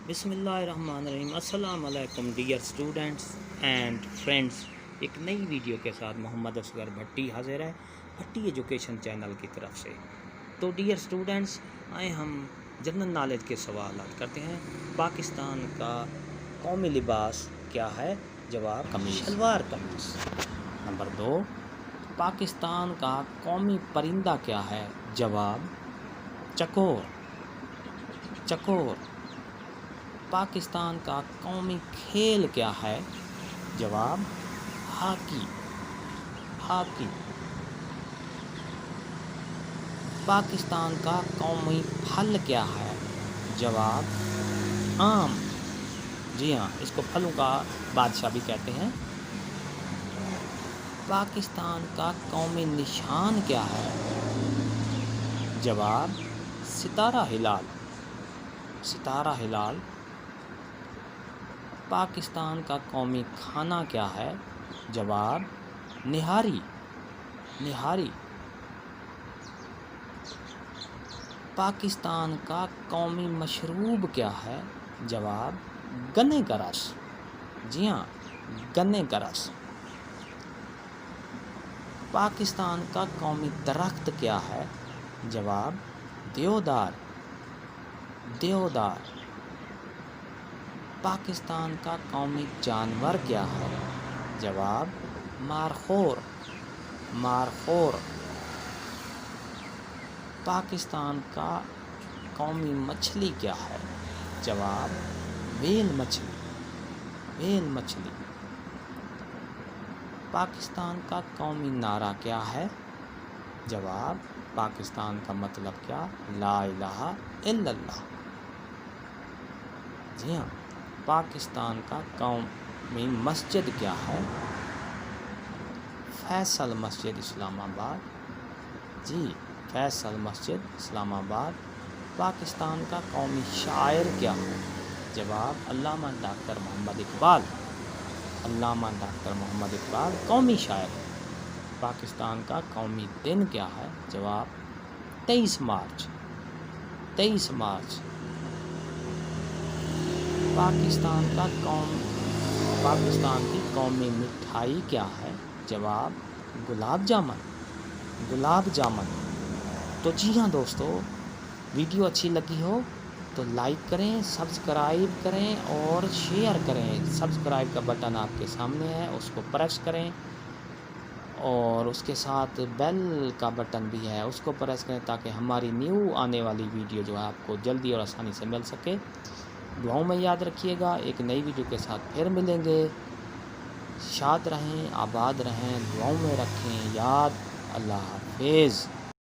بسم اللہ الرحمن الرحیم۔ السلام علیکم ڈیئر اسٹوڈنٹس اینڈ فرینڈس، ایک نئی ویڈیو کے ساتھ محمد اصغر بھٹی حاضر ہے بھٹی ایجوکیشن چینل کی طرف سے۔ تو ڈیئر اسٹوڈنٹس، آئے ہم جنرل نالج کے سوالات کرتے ہیں۔ پاکستان کا قومی لباس کیا ہے؟ جواب قمیص، شلوار قمیص۔ نمبر 2، پاکستان کا قومی پرندہ کیا ہے؟ جواب چکور، چکور۔ پاکستان کا قومی کھیل کیا ہے؟ جواب ہاکی، ہاکی۔ پاکستان کا قومی پھل کیا ہے؟ جواب آم۔ جی ہاں، اس کو پھلوں کا بادشاہ بھی کہتے ہیں۔ پاکستان کا قومی نشان کیا ہے؟ جواب ستارہ ہلال، ستارہ ہلال۔ پاکستان کا قومی کھانا کیا ہے؟ جواب نہاری، نہاری۔ پاکستان کا قومی مشروب کیا ہے؟ جواب گنے کا رس۔ جی ہاں، گنے کا رس۔ پاکستان کا قومی درخت کیا ہے؟ جواب دیودار، دیودار۔ پاکستان کا قومی جانور کیا ہے؟ جواب مارخور، مارخور۔ پاکستان کا قومی مچھلی کیا ہے؟ جواب ویل مچھلی، ویل مچھلی۔ پاکستان کا قومی نعرہ کیا ہے؟ جواب پاکستان کا مطلب کیا؟ لا الہ الا اللہ۔ جی ہاں، پاکستان کا قومی مسجد کیا ہے؟ فیصل مسجد اسلام آباد۔ جی، فیصل مسجد اسلام آباد۔ پاکستان کا قومی شاعر کیا ہے؟ جواب علامہ ڈاکٹر محمد اقبال، علامہ ڈاکٹر محمد اقبال قومی شاعر ہے۔ پاکستان کا قومی دن کیا ہے؟ جواب 23 مارچ، 23 مارچ۔ پاکستان کی قومی مٹھائی کیا ہے؟ جواب گلاب جامن، گلاب جامن۔ تو جی ہاں دوستو، ویڈیو اچھی لگی ہو تو لائک کریں، سبسکرائب کریں اور شیئر کریں۔ سبسکرائب کا بٹن آپ کے سامنے ہے، اس کو پریس کریں، اور اس کے ساتھ بیل کا بٹن بھی ہے، اس کو پریس کریں تاکہ ہماری نیو آنے والی ویڈیو جو ہے آپ کو جلدی اور آسانی سے مل سکے۔ دعاؤں میں یاد رکھیے گا، ایک نئی ویڈیو کے ساتھ پھر ملیں گے۔ شاد رہیں، آباد رہیں، دعاؤں میں رکھیں یاد۔ اللہ حافظ۔